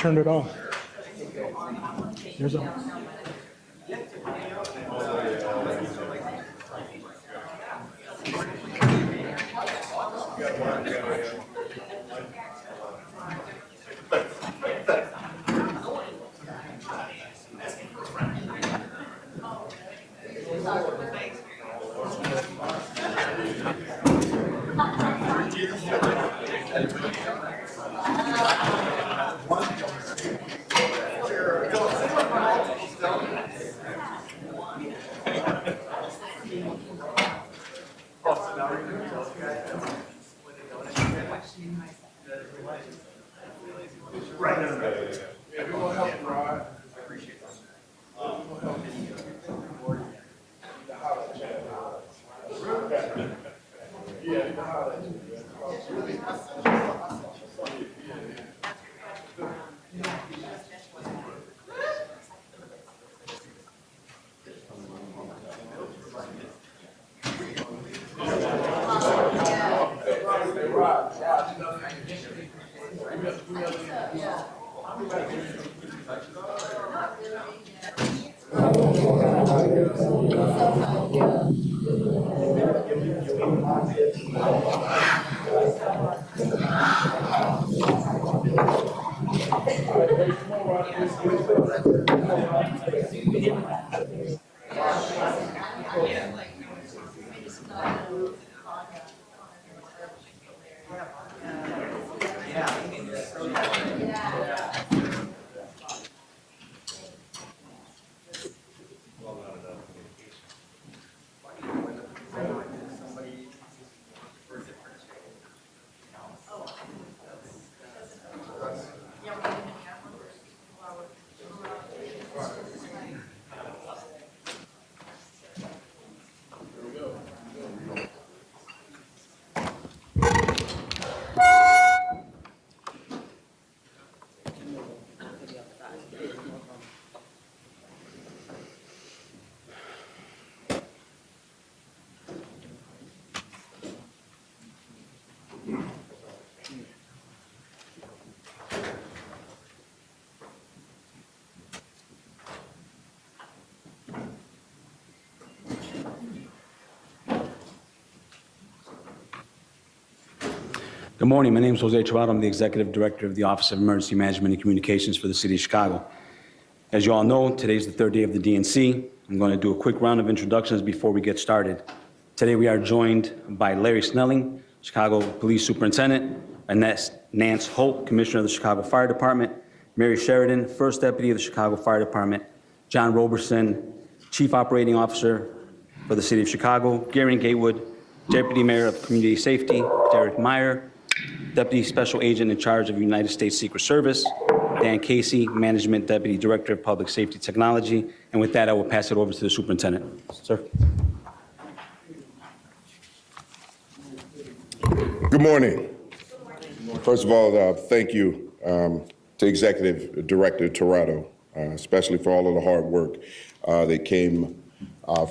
turned it off. There's a. Good morning. My name is Jose Chirado. I'm the Executive Director of the Office of Emergency Management and Communications for the City of Chicago. As you all know, today's the third day of the DNC. I'm going to do a quick round of introductions before we get started. Today we are joined by Larry Snelling, Chicago Police Superintendent, Annette Nance Holt, Commissioner of the Chicago Fire Department, Mary Sheridan, First Deputy of the Chicago Fire Department, John Roberson, Chief Operating Officer for the City of Chicago, Gary Gatewood, Deputy Mayor of Community Safety, Derek Meyer, Deputy Special Agent in charge of United States Secret Service, Dan Casey, Management Deputy Director of Public Safety Technology. And with that, I will pass it over to the Superintendent. Sir. Good morning. First of all, thank you to Executive Director Tirado, especially for all of the hard work that came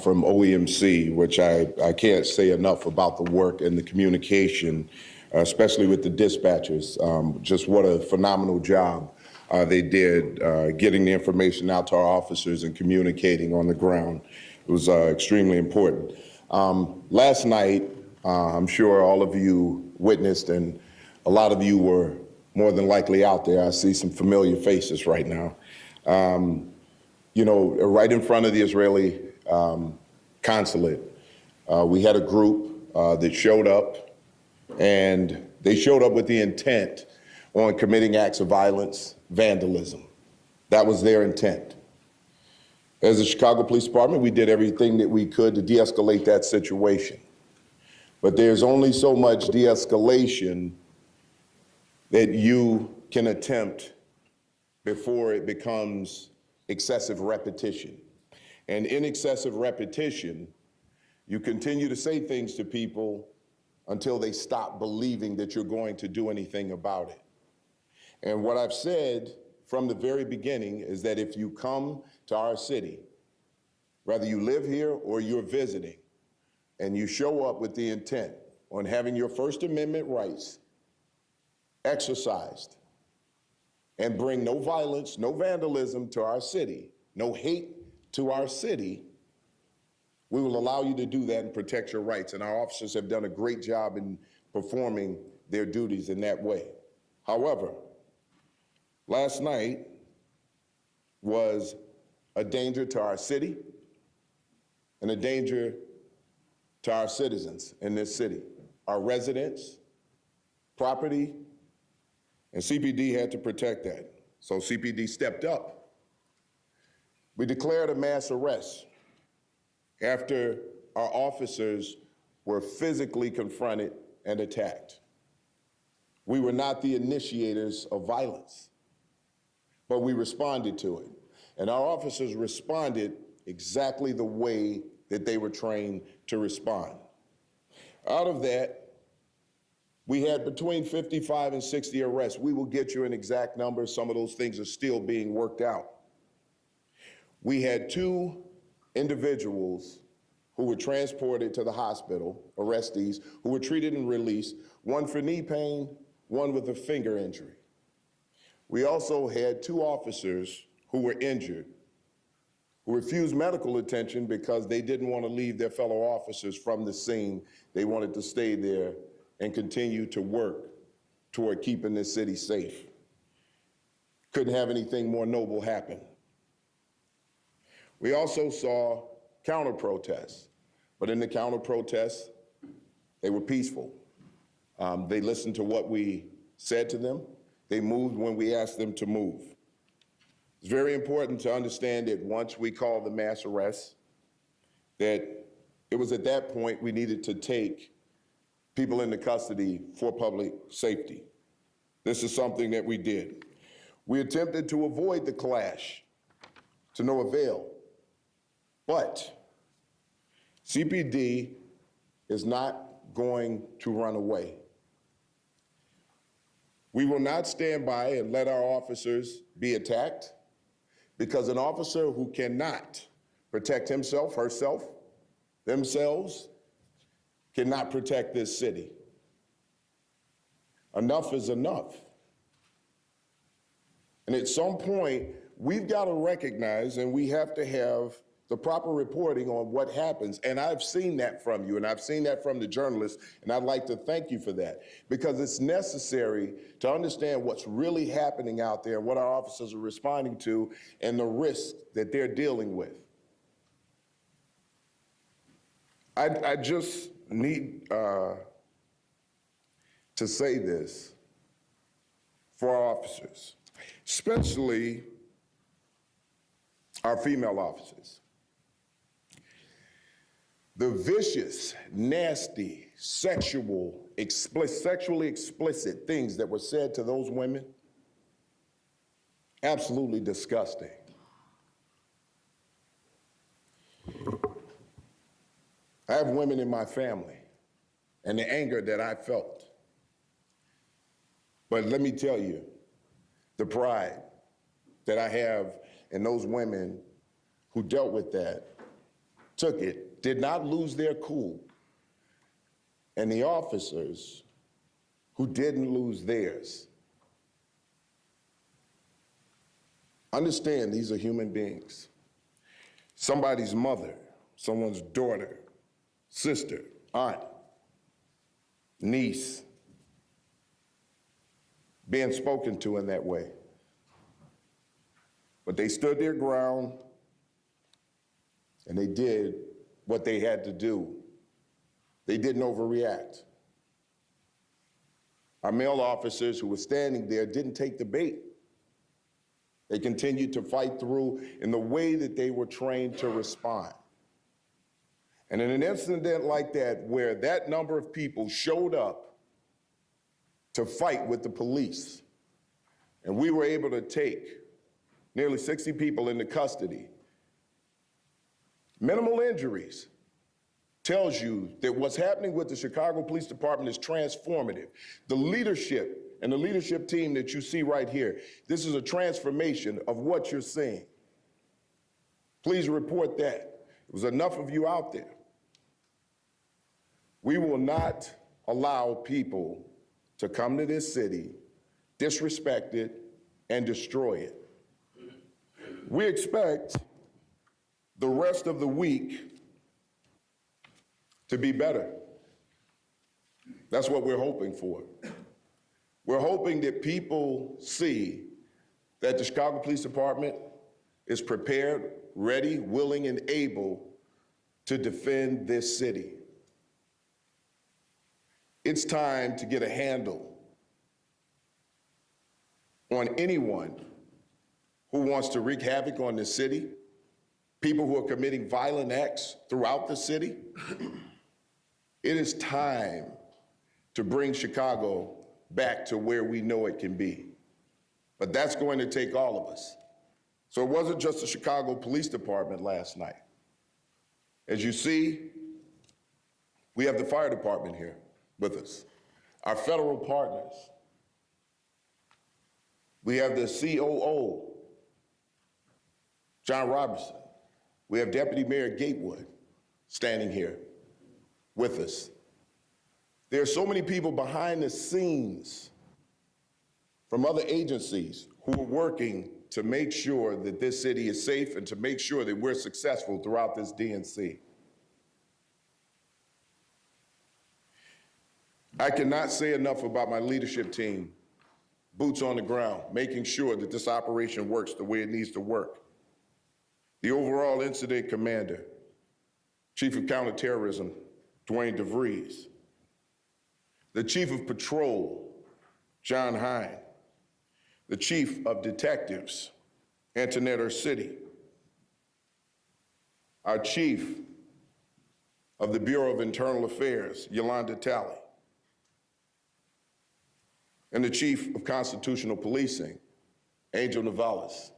from OEMC, which I can't say enough about the work and the communication, especially with the dispatchers. Just what a phenomenal job they did getting the information out to our officers and communicating on the ground. It was extremely important. Last night, I'm sure all of you witnessed, and a lot of you were more than likely out there. I see some familiar faces right now. You know, right in front of the Israeli consulate, we had a group that showed up, and they showed up with the intent on committing acts of violence, vandalism. That was their intent. As the Chicago Police Department, we did everything that we could to de-escalate that situation. But there's only so much de-escalation that you can attempt before it becomes excessive repetition. And in excessive repetition, you continue to say things to people until they stop believing that you're going to do anything about it. And what I've said from the very beginning is that if you come to our city, whether you live here or you're visiting, and you show up with the intent on having your First Amendment rights exercised, and bring no violence, no vandalism to our city, no hate to our city, we will allow you to do that and protect your rights. And our officers have done a great job in performing their duties in that way. However, last night was a danger to our city and a danger to our citizens in this city, our residents, property, and CPD had to protect that. So CPD stepped up. We declared a mass arrest after our officers were physically confronted and attacked. We were not the initiators of violence, but we responded to it. And our officers responded exactly the way that they were trained to respond. Out of that, we had between 55 and 60 arrests. We will get you an exact number. Some of those things are still being worked out. We had 2 individuals who were transported to the hospital, arrestees, who were treated and released, one for knee pain, one with a finger injury. We also had 2 officers who were injured, who refused medical attention because they didn't want to leave their fellow officers from the scene. They wanted to stay there and continue to work toward keeping this city safe. Couldn't have anything more noble happen. We also saw counter-protests, but in the counter-protests, they were peaceful. They listened to what we said to them. They moved when we asked them to move. It's very important to understand that once we called the mass arrest, that it was at that point we needed to take people into custody for public safety. This is something that we did. We attempted to avoid the clash to no avail, but CPD is not going to run away. We will not stand by and let our officers be attacked, because an officer who cannot protect himself, herself, themselves, cannot protect this city. Enough is enough. And at some point, we've got to recognize, and we have to have the proper reporting on what happens. And I've seen that from you, and I've seen that from the journalists, and I'd like to thank you for that, because it's necessary to understand what's really happening out there, what our officers are responding to, and the risks that they're dealing with. I just need to say this for our officers, especially our female officers. The vicious, nasty, sexually explicit things that were said to those women, absolutely disgusting. I have women in my family, and the anger that I felt. But let me tell you, the pride that I have in those women who dealt with that, took it, did not lose their cool, and the officers who didn't lose theirs. Understand, these are human beings. Somebody's mother, someone's daughter, sister, aunt, niece, being spoken to in that way. But they stood their ground, and they did what they had to do. They didn't overreact. Our male officers who were standing there didn't take the bait. They continued to fight through in the way that they were trained to respond. And in an incident like that, where that number of people showed up to fight with the police, and we were able to take nearly 60 people into custody, minimal injuries, tells you that what's happening with the Chicago Police Department is transformative. The leadership and the leadership team that you see right here, this is a transformation of what you're seeing. Please report that. It was enough of you out there. We will not allow people to come to this city disrespected and destroy it. We expect the rest of the week to be better. That's what we're hoping for. We're hoping that people see that the Chicago Police Department is prepared, ready, willing, and able to defend this city. It's time to get a handle on anyone who wants to wreak havoc on this city, people who are committing violent acts throughout the city. It is time to bring Chicago back to where we know it can be. But that's going to take all of us. So it wasn't just the Chicago Police Department last night. As you see, we have the fire department here with us, our federal partners. We have the COO, John Robertson. We have Deputy Mayor Gatewood standing here with us. There are so many people behind the scenes from other agencies who are working to make sure that this city is safe and to make sure that we're successful throughout this DNC. I cannot say enough about my leadership team, boots on the ground, making sure that this operation works the way it needs to work. The overall incident commander, Chief of Counterterrorism, Dwayne DeVries. The Chief of Patrol, John Hine. The Chief of Detectives, Antoinette Ursitti. Our Chief of the Bureau of Internal Affairs, Yolanda Talley. And the Chief of Constitutional Policing, Angel Navales.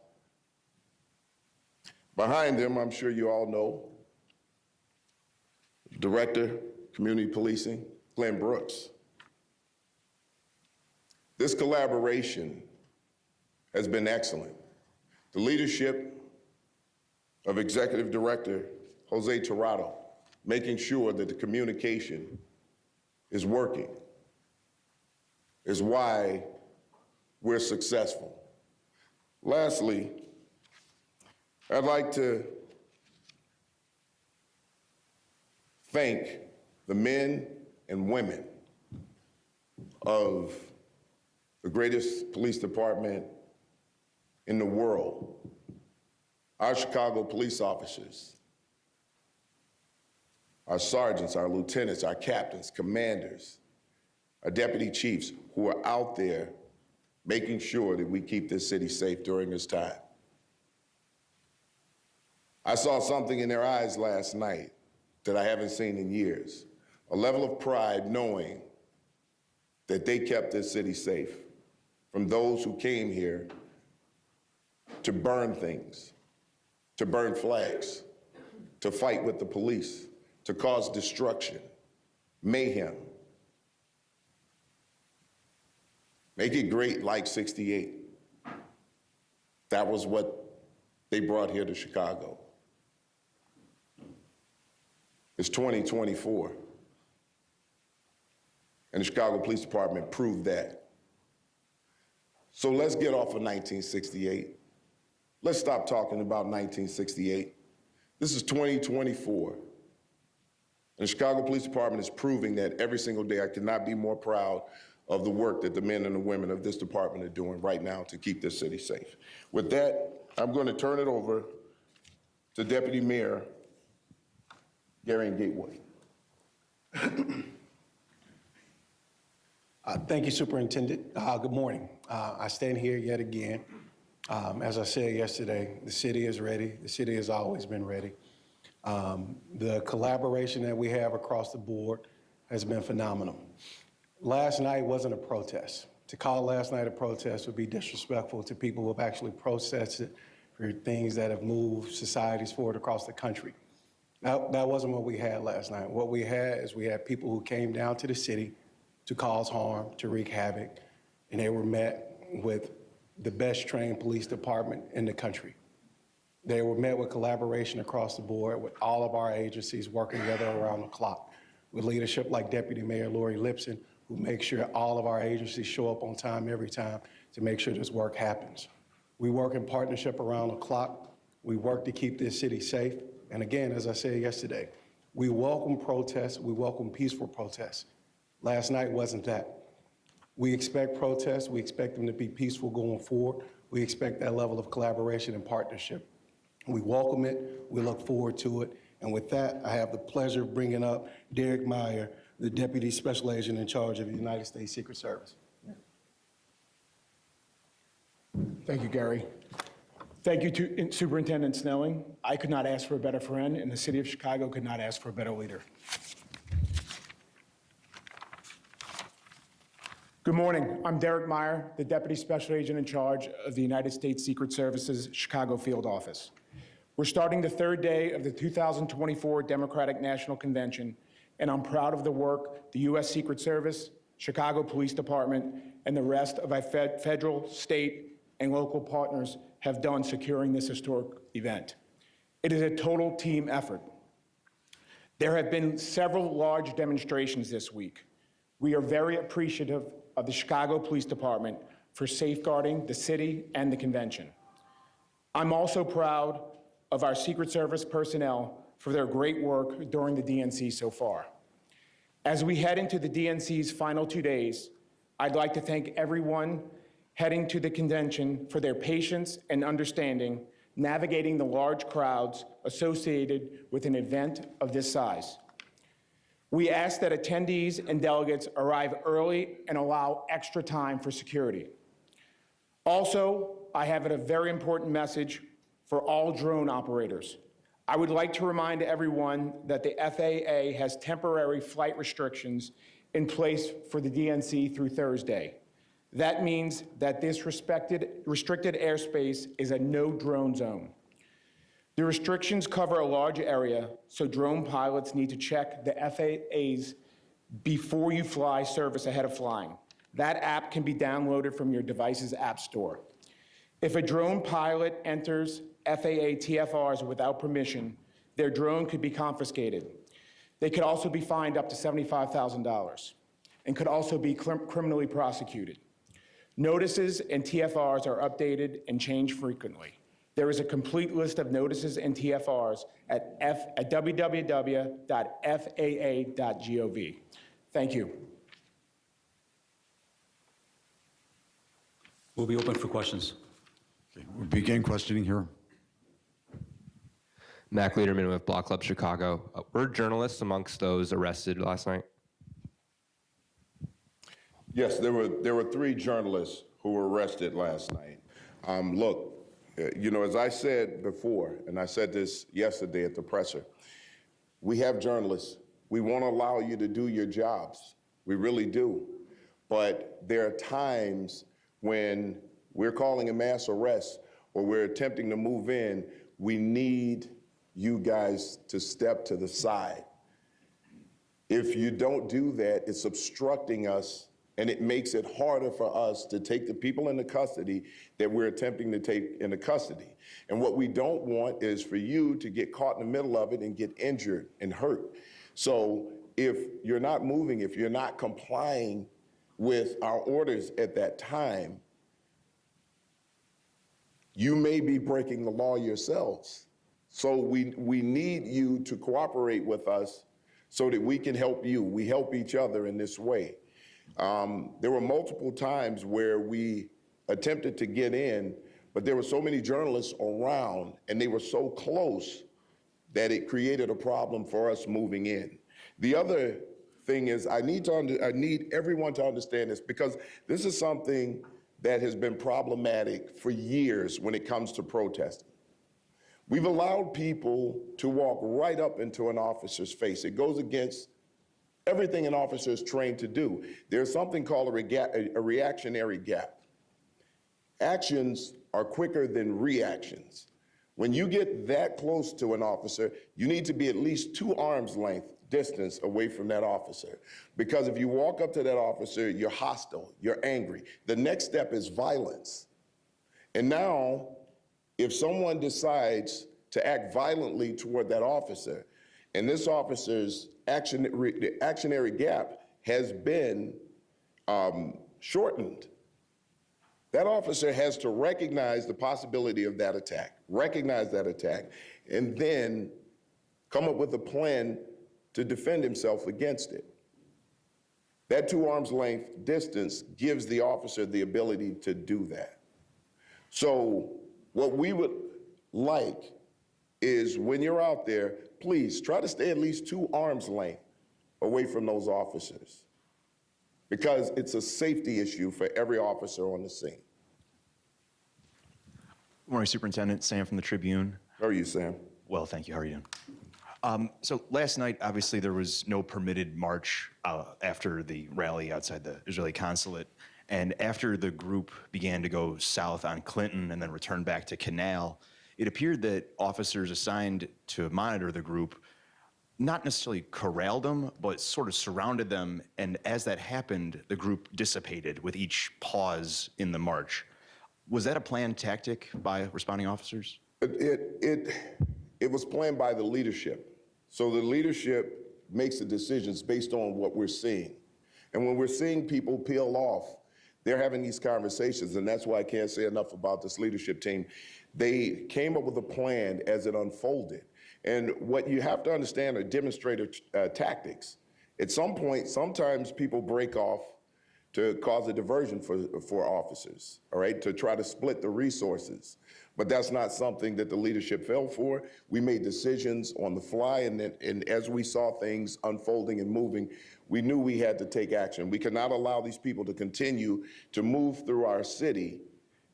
Behind them, I'm sure you all know, Director, Community Policing, Glenn Brooks. This collaboration has been excellent. The leadership of Executive Director Jose Tirado, making sure that the communication is working, is why we're successful. Lastly, I'd like to thank the men and women of the greatest police department in the world, our Chicago police officers, our sergeants, our lieutenants, our captains, commanders, our deputy chiefs who are out there making sure that we keep this city safe during this time. I saw something in their eyes last night that I haven't seen in years, a level of pride knowing that they kept this city safe from those who came here to burn things, to burn flags, to fight with the police, to cause destruction, mayhem. Make it great like '68. That was what they brought here to Chicago. It's 2024. And the Chicago Police Department proved that. So let's get off of 1968. Let's stop talking about 1968. This is 2024. And the Chicago Police Department is proving that every single day. I cannot be more proud of the work that the men and the women of this department are doing right now to keep this city safe. With that, I'm going to turn it over to Deputy Mayor Gary Gatewood. Thank you, Superintendent. Good morning. I stand here yet again. As I said yesterday, the city is ready. The city has always been ready. The collaboration that we have across the board has been phenomenal. Last night wasn't a protest. To call last night a protest would be disrespectful to people who have actually protested for things that have moved societies forward across the country. That wasn't what we had last night. What we had is we had people who came down to the city to cause harm, to wreak havoc, and they were met with the best trained police department in the country. They were met with collaboration across the board with all of our agencies working together around the clock, with leadership like Deputy Mayor Lori Lipson, who makes sure all of our agencies show up on time every time to make sure this work happens. We work in partnership around the clock. We work to keep this city safe. And again, as I said yesterday, we welcome protests. We welcome peaceful protests. Last night wasn't that. We expect protests. We expect them to be peaceful going forward. We expect that level of collaboration and partnership. We welcome it. We look forward to it. And with that, I have the pleasure of bringing up Derek Meyer, the Deputy Special Agent in charge of the United States Secret Service. Thank you, Gary. Thank you to Superintendent Snelling. I could not ask for a better friend, and the city of Chicago could not ask for a better leader. Good morning. I'm Derek Meyer, the Deputy Special Agent in charge of the United States Secret Service's Chicago Field Office. We're starting the third day of the 2024 Democratic National Convention, and I'm proud of the work the U.S. Secret Service, Chicago Police Department, and the rest of our federal, state, and local partners have done securing this historic event. It is a total team effort. There have been several large demonstrations this week. We are very appreciative of the Chicago Police Department for safeguarding the city and the convention. I'm also proud of our Secret Service personnel for their great work during the DNC so far. As we head into the DNC's final 2 days, I'd like to thank everyone heading to the convention for their patience and understanding navigating the large crowds associated with an event of this size. We ask that attendees and delegates arrive early and allow extra time for security. Also, I have a very important message for all drone operators. I would like to remind everyone that the FAA has temporary flight restrictions in place for the DNC through Thursday. That means that this restricted airspace is a no drone zone. The restrictions cover a large area, so drone pilots need to check the FAA's before you fly service ahead of flying. That app can be downloaded from your device's app store. If a drone pilot enters FAA TFRs without permission, their drone could be confiscated. They could also be fined up to $75,000 and could also be criminally prosecuted. Notices and TFRs are updated and changed frequently. There is a complete list of notices and TFRs at www.faa.gov. Thank you. We'll be open for questions. Okay, we'll begin questioning here. Mac Lederman with Block Club Chicago. Were journalists amongst those arrested last night? Yes, there were 3 journalists who were arrested last night. Look, as I said before, and I said this yesterday at the presser, we have journalists. We want to allow you to do your jobs. We really do. But there are times when we're calling a mass arrest or we're attempting to move in, we need you guys to step to the side. If you don't do that, it's obstructing us, and it makes it harder for us to take the people into custody that we're attempting to take into custody. And what we don't want is for you to get caught in the middle of it and get injured and hurt. So if you're not moving, if you're not complying with our orders at that time, you may be breaking the law yourselves. So we need you to cooperate with us so that we can help you. We help each other in this way. There were multiple times where we attempted to get in, but there were so many journalists around and they were so close that it created a problem for us moving in. The other thing is I need everyone to understand this, because this is something that has been problematic for years when it comes to protesting. We've allowed people to walk right up into an officer's face. It goes against everything an officer is trained to do. There's something called a reactionary gap. Actions are quicker than reactions. When you get that close to an officer, you need to be at least 2 arms length distance away from that officer. Because if you walk up to that officer, you're hostile, you're angry. The next step is violence. And now, if someone decides to act violently toward that officer, and this officer's reactionary gap has been shortened, That officer has to recognize the possibility of that attack, and then come up with a plan to defend himself against it. That 2 arms length distance gives the officer the ability to do that. So what we would like is when you're out there, please try to stay at least 2 arms length away from those officers, because it's a safety issue for every officer on the scene. Good morning, Superintendent. Sam from the Tribune. How are you, Sam? Well, thank you. How are you doing? So last night, obviously, there was no permitted march after the rally outside the Israeli consulate. And after the group began to go south on Clinton and then return back to Canal, it appeared that officers assigned to monitor the group not necessarily corralled them, but sort of surrounded them. And as that happened, the group dissipated with each pause in the march. Was that a planned tactic by responding officers? It was planned by the leadership. So the leadership makes the decisions based on what we're seeing. And when we're seeing people peel off, they're having these conversations, and that's why I can't say enough about this leadership team. They came up with a plan as it unfolded. And what you have to understand are demonstrator tactics. At some point, sometimes people break off to cause a diversion for officers, all right, to try to split the resources. But that's not something that the leadership fell for. We made decisions on the fly, and as we saw things unfolding and moving, we knew we had to take action. We cannot allow these people to continue to move through our city,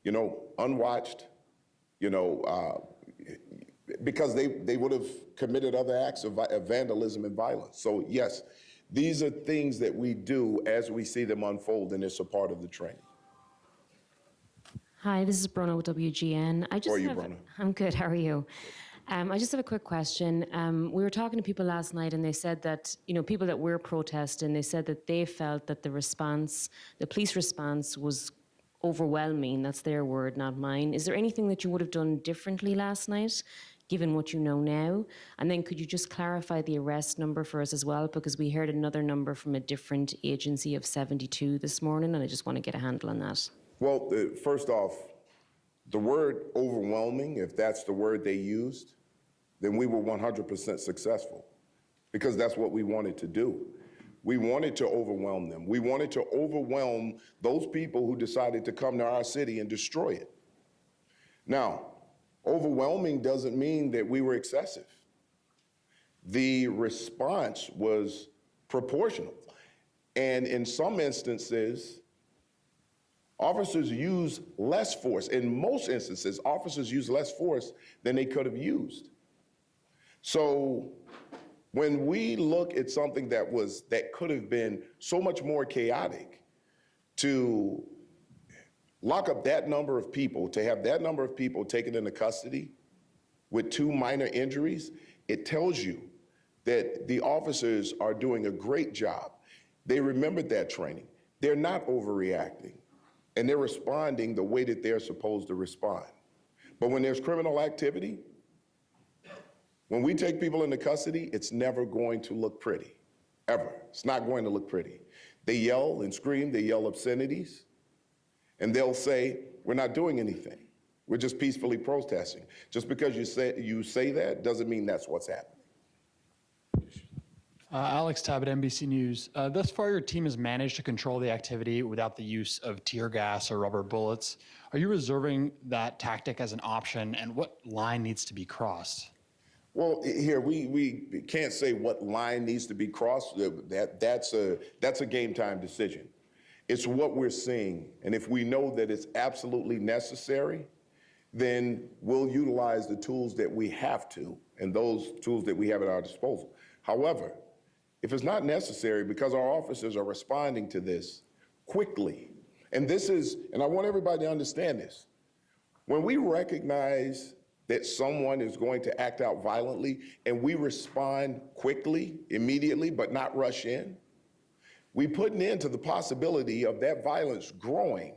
unwatched, because they would have committed other acts of vandalism and violence. So yes, these are things that we do as we see them unfold, and it's a part of the training. Hi, this is Brona with WGN. How are you, Brona? I'm good. How are you? I just have a quick question. We were talking to people last night, and they said that, people that were protesting, they said that they felt that the police response was overwhelming. That's their word, not mine. Is there anything that you would have done differently last night, given what you know now? And then could you just clarify the arrest number for us as well? Because we heard another number from a different agency of 72 this morning, and I just want to get a handle on that. Well, first off, the word overwhelming, if that's the word they used, then we were 100% successful, because that's what we wanted to do. We wanted to overwhelm them. We wanted to overwhelm those people who decided to come to our city and destroy it. Now, overwhelming doesn't mean that we were excessive. The response was proportional. And in some instances, officers use less force. In most instances, officers use less force than they could have used. So when we look at something that could have been so much more chaotic, to lock up that number of people, to have that number of people taken into custody with 2 minor injuries, it tells you that the officers are doing a great job. They remembered that training. They're not overreacting, and they're responding the way that they're supposed to respond. But when there's criminal activity, when we take people into custody, it's never going to look pretty, ever. It's not going to look pretty. They yell and scream, they yell obscenities, and they'll say, we're not doing anything. We're just peacefully protesting. Just because you say that doesn't mean that's what's happening. Alex Tabbitt, NBC News. Thus far, your team has managed to control the activity without the use of tear gas or rubber bullets. Are you reserving that tactic as an option, and what line needs to be crossed? Well, here, we can't say what line needs to be crossed. That's a game time decision. It's what we're seeing. And if we know that it's absolutely necessary, then we'll utilize the tools that we have to, and those tools that we have at our disposal. However, if it's not necessary, because our officers are responding to this quickly, and I want everybody to understand this, when we recognize that someone is going to act out violently and we respond quickly, immediately, but not rush in, we put an end to the possibility of that violence growing.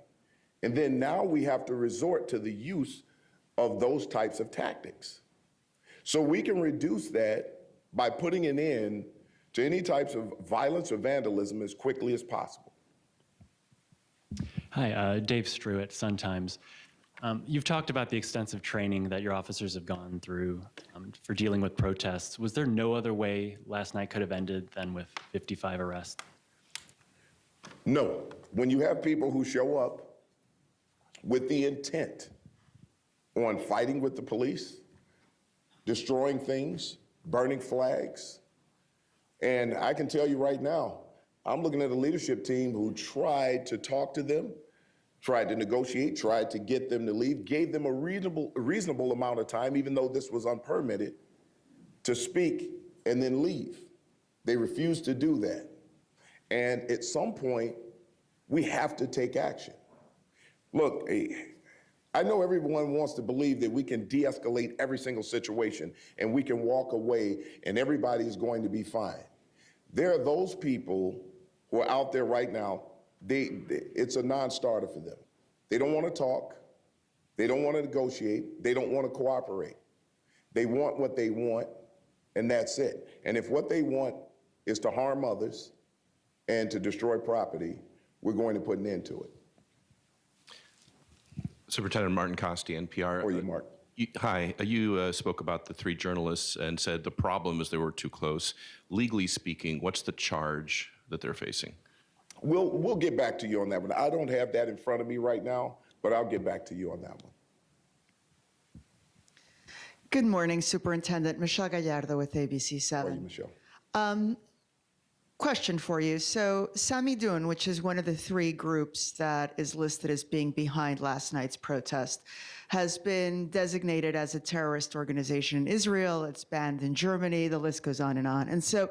And then now we have to resort to the use of those types of tactics. So we can reduce that by putting an end to any types of violence or vandalism as quickly as possible. Hi, Dave Strew at Sun Times. You've talked about the extensive training that your officers have gone through for dealing with protests. Was there no other way last night could have ended than with 55 arrests? No. When you have people who show up with the intent on fighting with the police, destroying things, burning flags, and I can tell you right now, I'm looking at a leadership team who tried to talk to them, tried to negotiate, tried to get them to leave, gave them a reasonable amount of time, even though this was unpermitted, to speak and then leave. They refused to do that. And at some point, we have to take action. Look, I know everyone wants to believe that we can de-escalate every single situation and we can walk away and everybody's going to be fine. There are those people who are out there right now, it's a non-starter for them. They don't want to talk. They don't want to negotiate. They don't want to cooperate. They want what they want, and that's it. And if what they want is to harm others and to destroy property, we're going to put an end to it. Superintendent Martin Costi, NPR. How are you, Mark? Hi. You spoke about the 3 journalists and said the problem is they were too close. Legally speaking, what's the charge that they're facing? We'll get back to you on that one. I don't have that in front of me right now, but I'll get back to you on that one. Good morning, Superintendent. Michelle Gallardo with ABC7. How are you, Michelle? Question for you. So Sami Dun, which is one of the 3 groups that is listed as being behind last night's protest, has been designated as a terrorist organization in Israel. It's banned in Germany. The list goes on and on. And so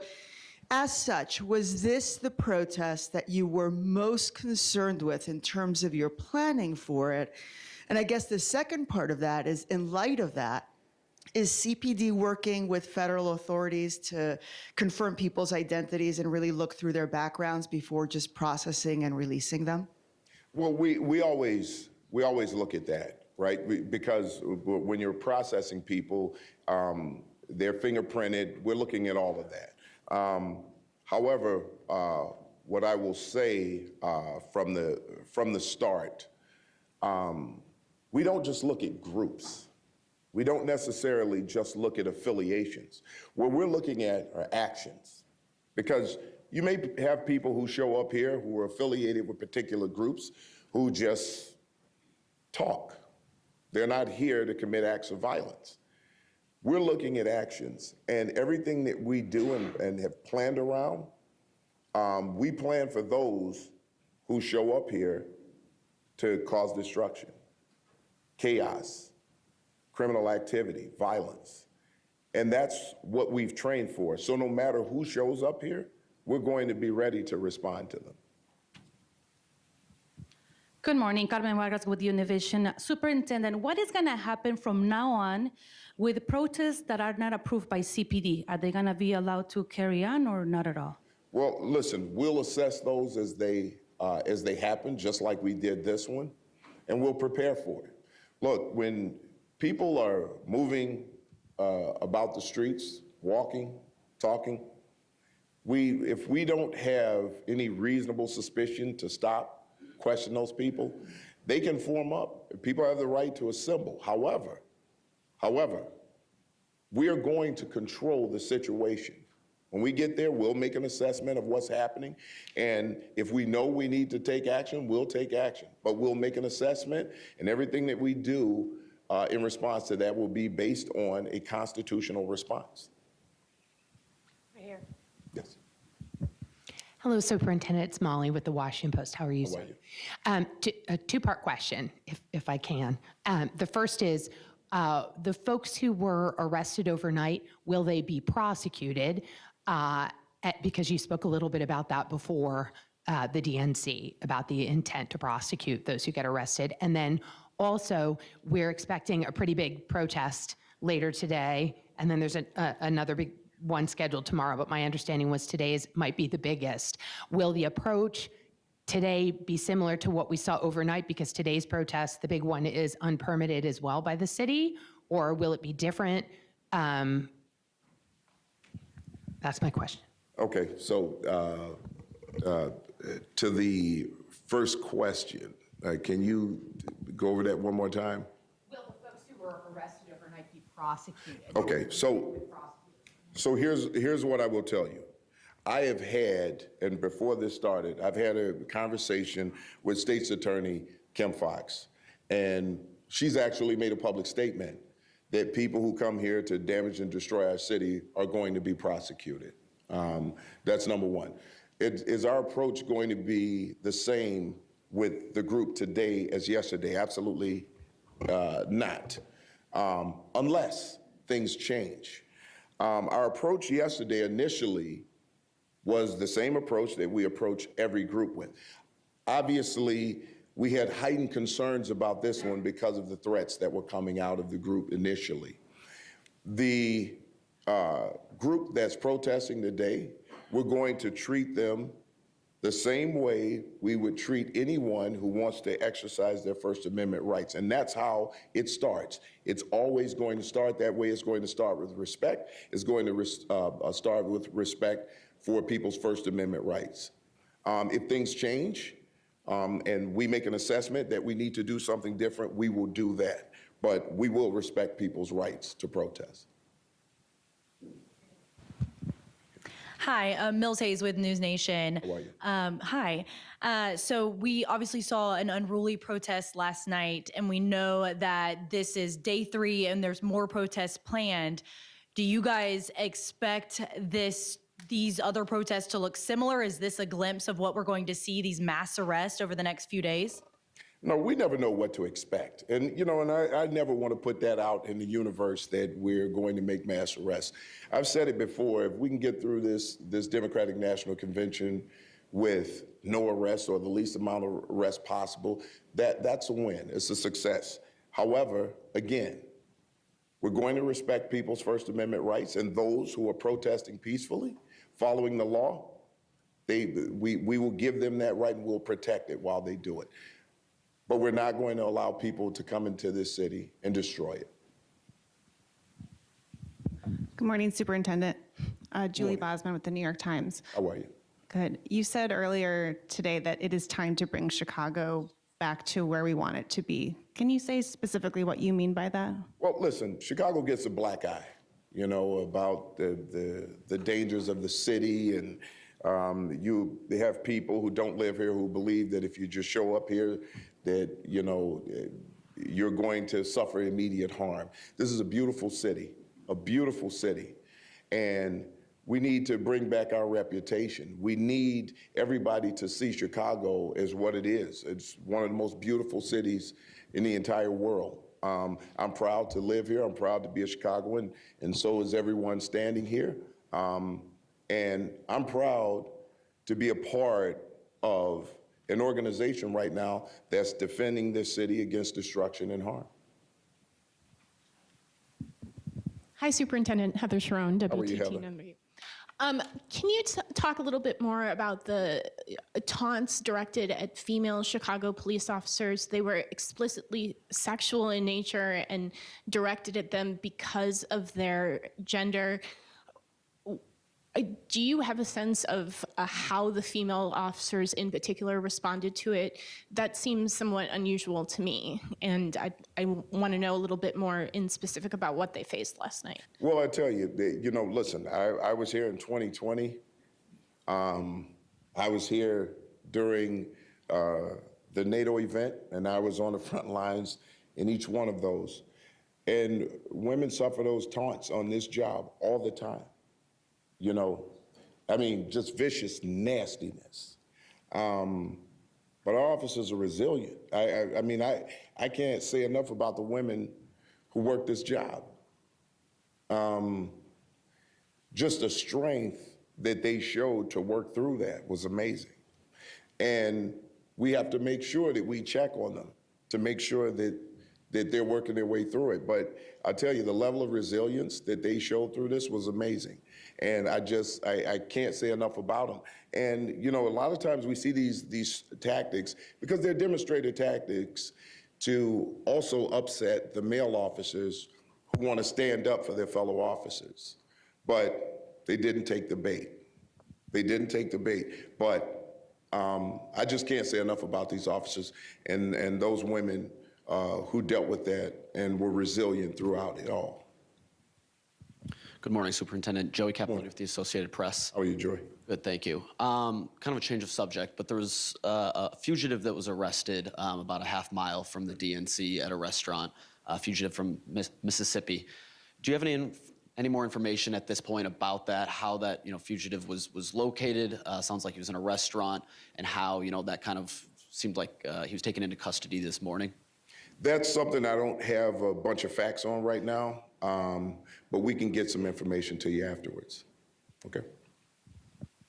as such, was this the protest that you were most concerned with in terms of your planning for it? And I guess the second part of that is, in light of that, is CPD working with federal authorities to confirm people's identities and really look through their backgrounds before just processing and releasing them? Well, we always look at that, right? Because when you're processing people, they're fingerprinted. We're looking at all of that. However, what I will say from the start, we don't just look at groups. We don't necessarily just look at affiliations. What we're looking at are actions. Because you may have people who show up here who are affiliated with particular groups who just talk. They're not here to commit acts of violence. We're looking at actions, and everything that we do and have planned around, we plan for those who show up here to cause destruction, chaos, criminal activity, violence. And that's what we've trained for. So no matter who shows up here, we're going to be ready to respond to them. Good morning, Carmen Vargas with Univision. Superintendent, what is going to happen from now on with protests that are not approved by CPD? Are they going to be allowed to carry on or not at all? Well, listen, we'll assess those as they happen, just like we did this one, and we'll prepare for it. Look, when people are moving about the streets, walking, talking, if we don't have any reasonable suspicion to stop, question those people, they can form up. People have the right to assemble. However, we are going to control the situation. When we get there, we'll make an assessment of what's happening. And if we know we need to take action, we'll take action. But we'll make an assessment, and everything that we do in response to that will be based on a constitutional response. Right here. Yes. Hello, Superintendent. It's Molly with the Washington Post. How are you, sir? A 2-part question, if I can. The first is, the folks who were arrested overnight, will they be prosecuted? Because you spoke a little bit about that before the DNC, about the intent to prosecute those who get arrested. And then also, we're expecting a pretty big protest later today, and then there's another big one scheduled tomorrow, but my understanding was today's might be the biggest. Will the approach today be similar to what we saw overnight, because today's protest, the big one, is unpermitted as well by the city, or will it be different? That's my question. Okay, so to the first question, Can you go over that one more time? Will the folks who were arrested overnight be prosecuted? Okay, so here's what I will tell you. I have had, and before this started, I've had a conversation with State's Attorney Kim Foxx, and she's actually made a public statement that people who come here to damage and destroy our city are going to be prosecuted. That's number one. Is our approach going to be the same with the group today as yesterday? Absolutely not, unless things change. Our approach yesterday initially was the same approach that we approach every group with. Obviously, we had heightened concerns about this one because of the threats that were coming out of the group initially. The group that's protesting today, we're going to treat them the same way we would treat anyone who wants to exercise their First Amendment rights. And that's how it starts. It's always going to start that way. It's going to start with respect. It's going to start with respect for people's First Amendment rights. If things change and we make an assessment that we need to do something different, we will do that. But we will respect people's rights to protest. Hi, Mills Hayes with News Nation. How are you? Hi. So we obviously saw an unruly protest last night, and we know that this is day 3 and there's more protests planned. Do you guys expect these other protests to look similar? Is this a glimpse of what we're going to see, these mass arrests over the next few days? No, we never know what to expect. And, you know, and I never want to put that out in the universe that we're going to make mass arrests. I've said it before, if we can get through this Democratic National Convention with no arrests or the least amount of arrests possible, that's a win. It's a success. However, again, we're going to respect people's First Amendment rights, and those who are protesting peacefully, following the law, we will give them that right and we'll protect it while they do it. But we're not going to allow people to come into this city and destroy it. Good morning, Superintendent. Julie Bosman with the New York Times. How are you? Good. You said earlier today that it is time to bring Chicago back to where we want it to be. Can you say specifically what you mean by that? Well, listen, Chicago gets a black eye, you know, about the dangers of the city, and they have people who don't live here who believe that if you just show up here, that, you know, you're going to suffer immediate harm. This is a beautiful city, and we need to bring back our reputation. We need everybody to see Chicago as what it is. It's one of the most beautiful cities in the entire world. I'm proud to live here. I'm proud to be a Chicagoan, and so is everyone standing here. And I'm proud to be a part of an organization right now that's defending this city against destruction and harm. Hi, Superintendent Heather Sharon, How are you, WTT Heather? number 8. Can you talk a little bit more about the taunts directed at female Chicago police officers? They were explicitly sexual in nature and directed at them because of their gender. Do you have a sense of how the female officers in particular responded to it? That seems somewhat unusual to me, and I want to know a little bit more in specific about what they faced last night. Well, I tell you, you know, listen, I was here in 2020. I was here during the NATO event, and I was on the front lines in each one of those. And women suffer those taunts on this job all the time. You know, I mean, just vicious nastiness. But our officers are resilient. I mean, I can't say enough about the women who work this job. Just the strength that they showed to work through that was amazing. And we have to make sure that we check on them to make sure that they're working their way through it. But I tell you, the level of resilience that they showed through this was amazing. And I can't say enough about them. And, you know, a lot of times we see these tactics because they're demonstrated tactics to also upset the male officers who want to stand up for their fellow officers. But they didn't take the bait. They didn't take the bait. But I just can't say enough about these officers and those women who dealt with that and were resilient throughout it all. Good morning, Superintendent. Joey Capilouthi with the Associated Press. How are you, Joey? Good, thank you. Kind of a change of subject, but there was a fugitive that was arrested about a half mile from the DNC at a restaurant, a fugitive from Mississippi. Do you have any more information at this point about that, how that fugitive was located? Sounds like he was in a restaurant, and how that kind of seemed like he was taken into custody this morning. That's something I don't have a bunch of facts on right now, but we can get some information to you afterwards. Okay?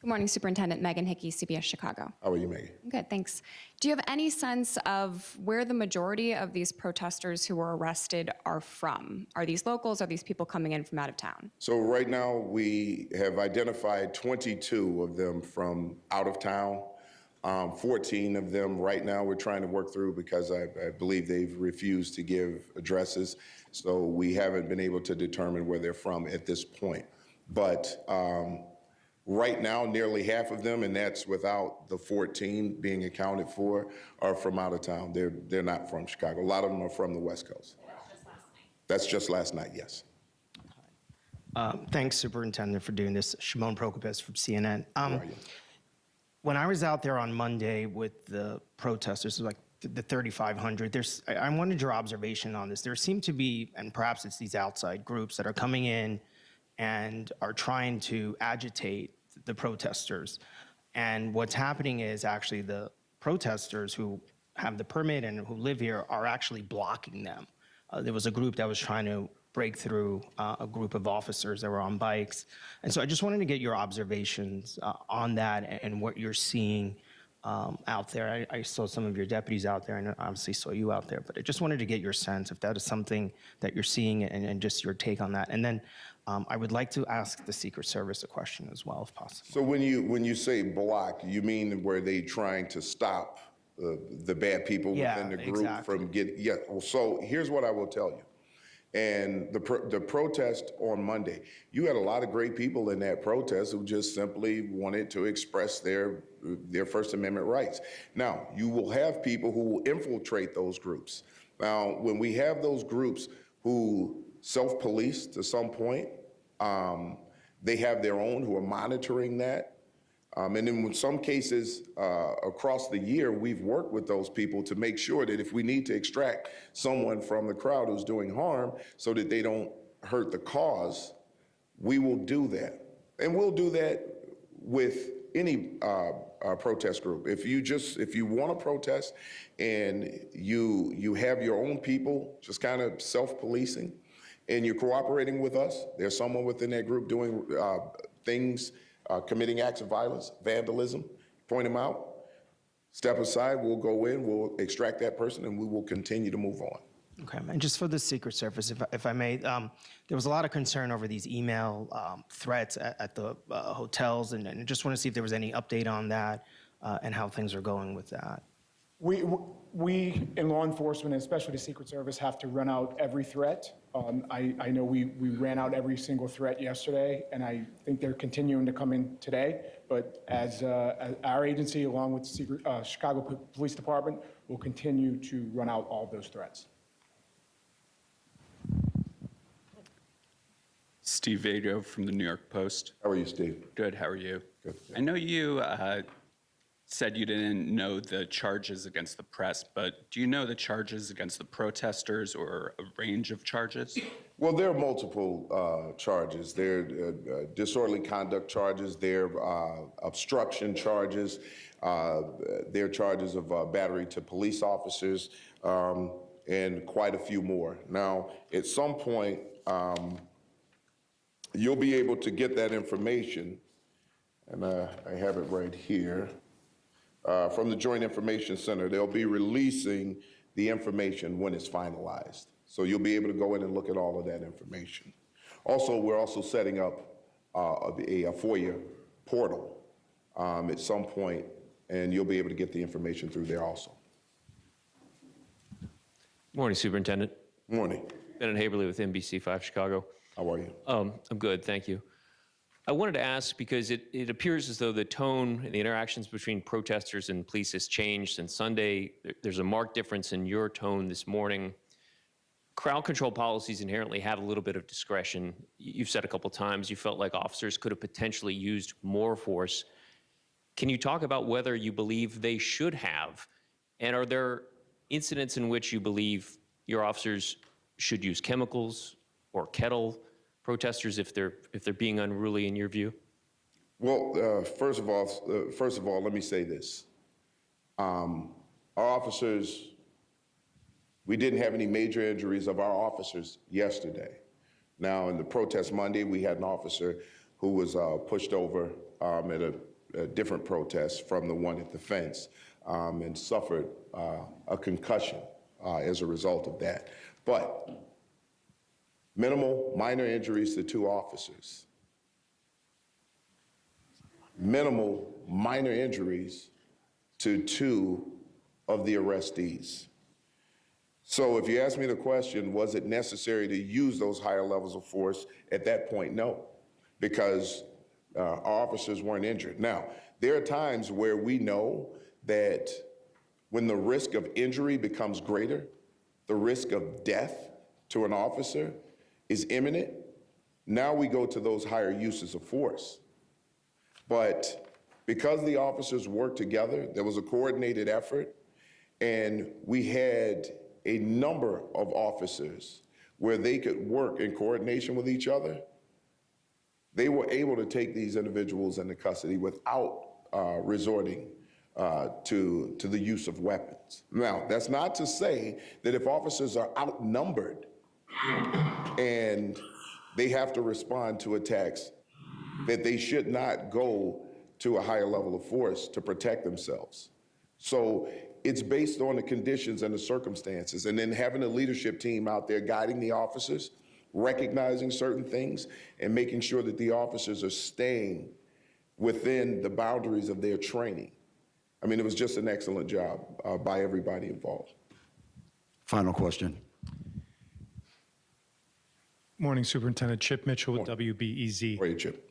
Good morning, Superintendent. Megan Hickey, CBS Chicago. How are you, Megan? Good, thanks. Do you have any sense of where the majority of these protesters who were arrested are from? Are these locals? Are these people coming in from out of town? So right now we have identified 22 of them from out of town. 14 of them right now we're trying to work through because I believe they've refused to give addresses. So we haven't been able to determine where they're from at this point. But right now, nearly half of them, and that's without the 14 being accounted for, are from out of town. They're not from Chicago. A lot of them are from the West Coast. That's just last night, yes. Thanks, Superintendent, for doing this. Shimon Prokopis from CNN. How are you? When I was out there on Monday with the protesters, like the 3,500, I wanted your observation on this. There seem to be, and perhaps it's these outside groups that are coming in and are trying to agitate the protesters. And what's happening is actually the protesters who have the permit and who live here are actually blocking them. There was a group that was trying to break through a group of officers that were on bikes. And so I just wanted to get your observations on that and what you're seeing out there. I saw some of your deputies out there, and obviously saw you out there, but I just wanted to get your sense if that is something that you're seeing and just your take on that. And then I would like to ask the Secret Service a question as well, if possible. So when you say block, you mean where they trying to stop the bad people within the group from getting, yeah. Well, so here's what I will tell you. And the protest on Monday, you had a lot of great people in that protest who just simply wanted to express their First Amendment rights. Now, you will have people who will infiltrate those groups. Now, when we have those groups who self-police to some point, they have their own who are monitoring that. And in some cases across the year, we've worked with those people to make sure that if we need to extract someone from the crowd who's doing harm so that they don't hurt the cause, we will do that. And we'll do that with any protest group. If you want to protest and you have your own people just kind of self-policing and you're cooperating with us, there's someone within that group doing things, committing acts of violence, vandalism, point them out, step aside, we'll go in, we'll extract that person, and we will continue to move on. Okay, and just for the Secret Service, if I may, there was a lot of concern over these email threats at the hotels, and I just want to see if there was any update on that and how things are going with that. We in law enforcement, and especially the Secret Service, have to run out every threat. I know we ran out every single threat yesterday, and I think they're continuing to come in today. But as our agency, along with the Chicago Police Department, will continue to run out all those threats. Steve Vado from the New York Post. How are you, Steve? Good, how are you? Good. I know you said you didn't know the charges against the press, but do you know the charges against the protesters or a range of charges? Well, there are multiple charges. There are disorderly conduct charges, there are obstruction charges, there are charges of battery to police officers, and quite a few more. Now, at some point, you'll be able to get that information, and I have it right here. From the Joint Information Center, they'll be releasing the information when it's finalized. So you'll be able to go in and look at all of that information. Also, we're also setting up a FOIA portal at some point, and you'll be able to get the information through there also. Morning, Superintendent. Morning. Ben Haberly with NBC5 Chicago. How are you? I'm good, thank you. I wanted to ask because it appears as though the tone and the interactions between protesters and police has changed since Sunday. There's a marked difference in your tone this morning. Crowd control policies inherently have a little bit of discretion. You've said a couple times you felt like officers could have potentially used more force. Can you talk about whether you believe they should have? And are there incidents in which you believe your officers should use chemicals or kettle protesters if they're being unruly in your view? Well, first of all, let me say this. Our officers, we didn't have any major injuries of our officers yesterday. Now, in the protest Monday, we had an officer who was pushed over at a different protest from the one at the fence and suffered a concussion as a result of that. But minimal, minor injuries to 2 officers. Minimal, minor injuries to 2 of the arrestees. So if you ask me the question, was it necessary to use those higher levels of force? At that point, no, because our officers weren't injured. Now, there are times where we know that when the risk of injury becomes greater, the risk of death to an officer is imminent. Now we go to those higher uses of force. But because the officers worked together, there was a coordinated effort, and we had a number of officers where they could work in coordination with each other. They were able to take these individuals into custody without resorting to the use of weapons. Now, that's not to say that if officers are outnumbered and they have to respond to attacks, that they should not go to a higher level of force to protect themselves. So it's based on the conditions and the circumstances, and then having a leadership team out there guiding the officers, recognizing certain things, and making sure that the officers are staying within the boundaries of their training. I mean, it was just an excellent job by everybody involved. Final question. Morning, Superintendent. Chip Mitchell with WBEZ. How are you, Chip?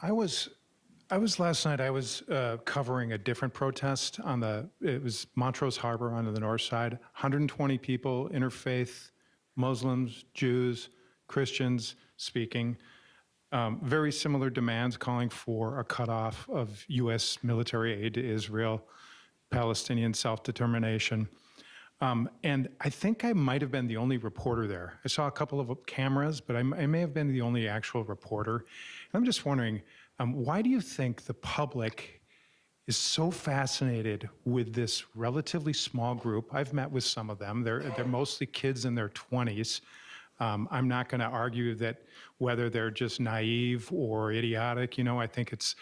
I was last night, I was covering a different protest it was Montrose Harbor on the north side. 120 people, interfaith, Muslims, Jews, Christians speaking. Very similar demands calling for a cutoff of U.S. military aid to Israel, Palestinian self-determination. And I think I might have been the only reporter there. I saw a couple of cameras, but I may have been the only actual reporter. And I'm just wondering, why do you think the public is so fascinated with this relatively small group? I've met with some of them. They're mostly kids in their 20s. I'm not going to argue that whether they're just naive or idiotic. I think it's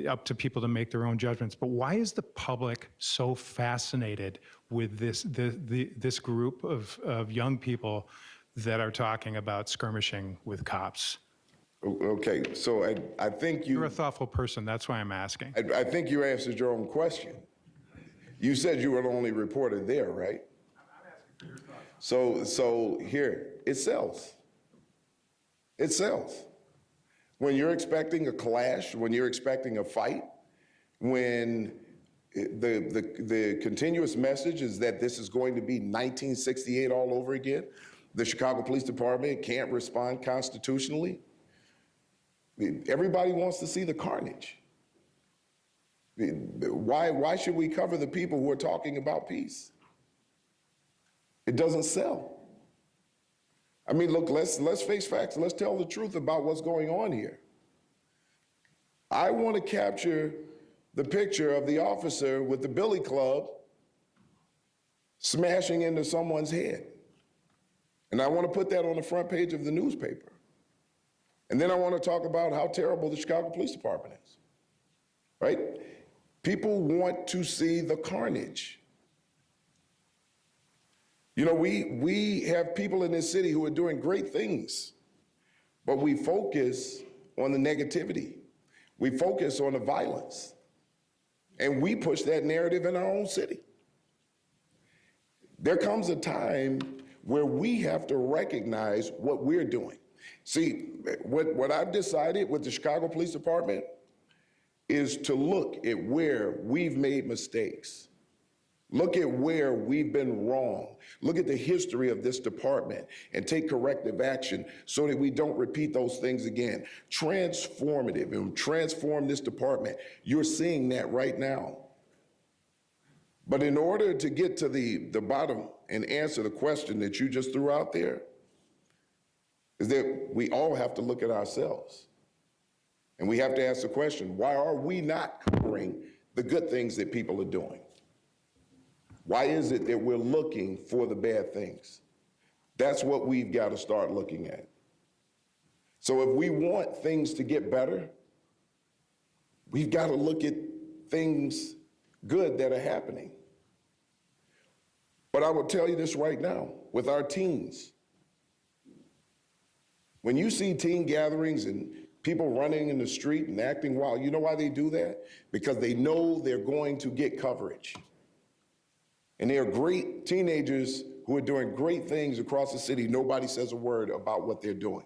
up to people to make their own judgments. But why is the public so fascinated with this group of young people that are talking about skirmishing with cops? Okay, so I think You're a thoughtful person, that's why I'm asking. I think you answered your own question. You said you were the only reporter there, right? So here, it sells. It sells. When you're expecting a clash, when you're expecting a fight, when the continuous message is that this is going to be 1968 all over again, the Chicago Police Department can't respond constitutionally. Everybody wants to see the carnage. Why should we cover the people who are talking about peace? It doesn't sell. I mean, look, let's face facts. Let's tell the truth about what's going on here. I want to capture the picture of the officer with the billy club smashing into someone's head. And I want to put that on the front page of the newspaper. And then I want to talk about how terrible the Chicago Police Department is, right? People want to see the carnage. We have people in this city who are doing great things, but we focus on the negativity. We focus on the violence, and we push that narrative in our own city. There comes a time where we have to recognize what we're doing. See, what I've decided with the Chicago Police Department is to look at where we've made mistakes. Look at where we've been wrong. Look at the history of this department and take corrective action so that we don't repeat those things again. Transformative and transform this department. You're seeing that right now. But in order to get to the bottom and answer the question that you just threw out there, is that we all have to look at ourselves. And we have to ask the question, why are we not covering the good things that people are doing? Why is it that we're looking for the bad things? That's what we've got to start looking at. So if we want things to get better, we've got to look at things good that are happening. But I will tell you this right now, with our teens, when you see teen gatherings and people running in the street and acting wild, you know why they do that? Because they know they're going to get coverage. And they are great teenagers who are doing great things across the city. Nobody says a word about what they're doing.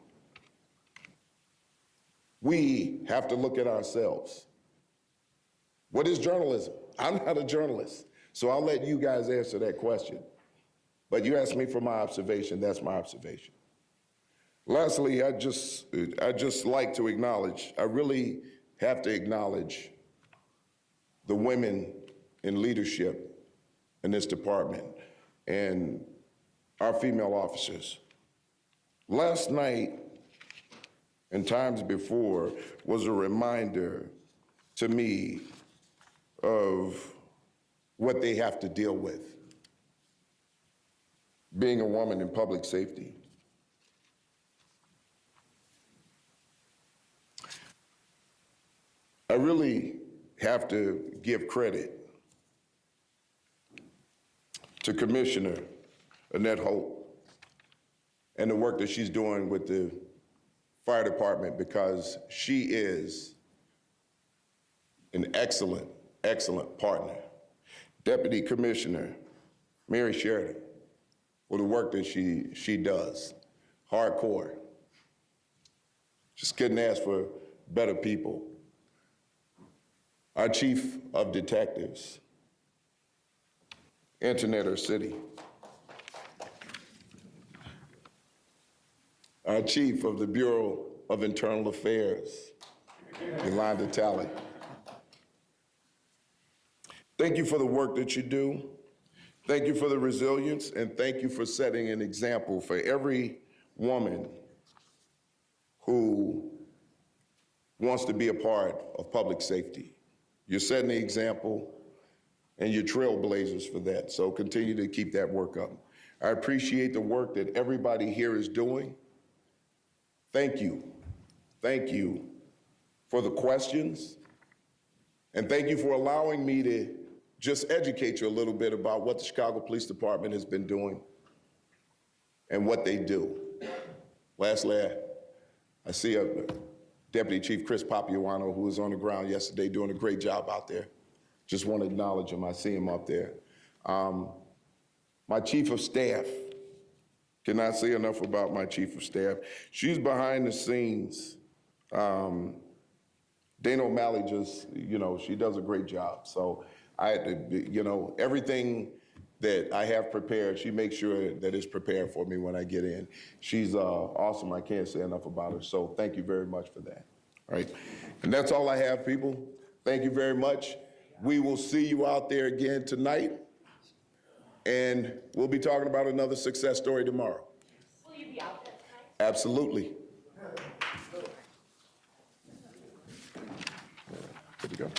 We have to look at ourselves. What is journalism? I'm not a journalist, so I'll let you guys answer that question. But you asked me for my observation, that's my observation. Lastly, I just like to acknowledge, I really have to acknowledge the women in leadership in this department and our female officers. Last night and times before was a reminder to me of what they have to deal with, being a woman in public safety. I really have to give credit to Commissioner Annette Holt and the work that she's doing with the fire department, because she is an excellent, excellent partner. Deputy Commissioner Mary Sheridan, for the work that she does, hardcore. Just couldn't ask for better people. Our Chief of Detectives, Antoinette City. Our Chief of the Bureau of Internal Affairs, Yolanda Talley. Thank you for the work that you do. Thank you for the resilience, and thank you for setting an example for every woman who wants to be a part of public safety. You're setting the example, and you're trailblazers for that, so continue to keep that work up. I appreciate the work that everybody here is doing. Thank you. Thank you for the questions, and thank you for allowing me to just educate you a little bit about what the Chicago Police Department has been doing and what they do. Lastly, I see Deputy Chief Chris Papiano, who was on the ground yesterday doing a great job out there. Just want to acknowledge him. I see him up there. My Chief of Staff, cannot say enough about my Chief of Staff. She's behind the scenes. Dana O'Malley just, she does a great job. So I had to, everything that I have prepared, she makes sure that it's prepared for me when I get in. She's awesome. I can't say enough about her. So thank you very much for that. All right. And that's all I have, people. Thank you very much. We will see you out there again tonight. And we'll be talking about another success story tomorrow. Will you be out there tonight? Absolutely. Good to go.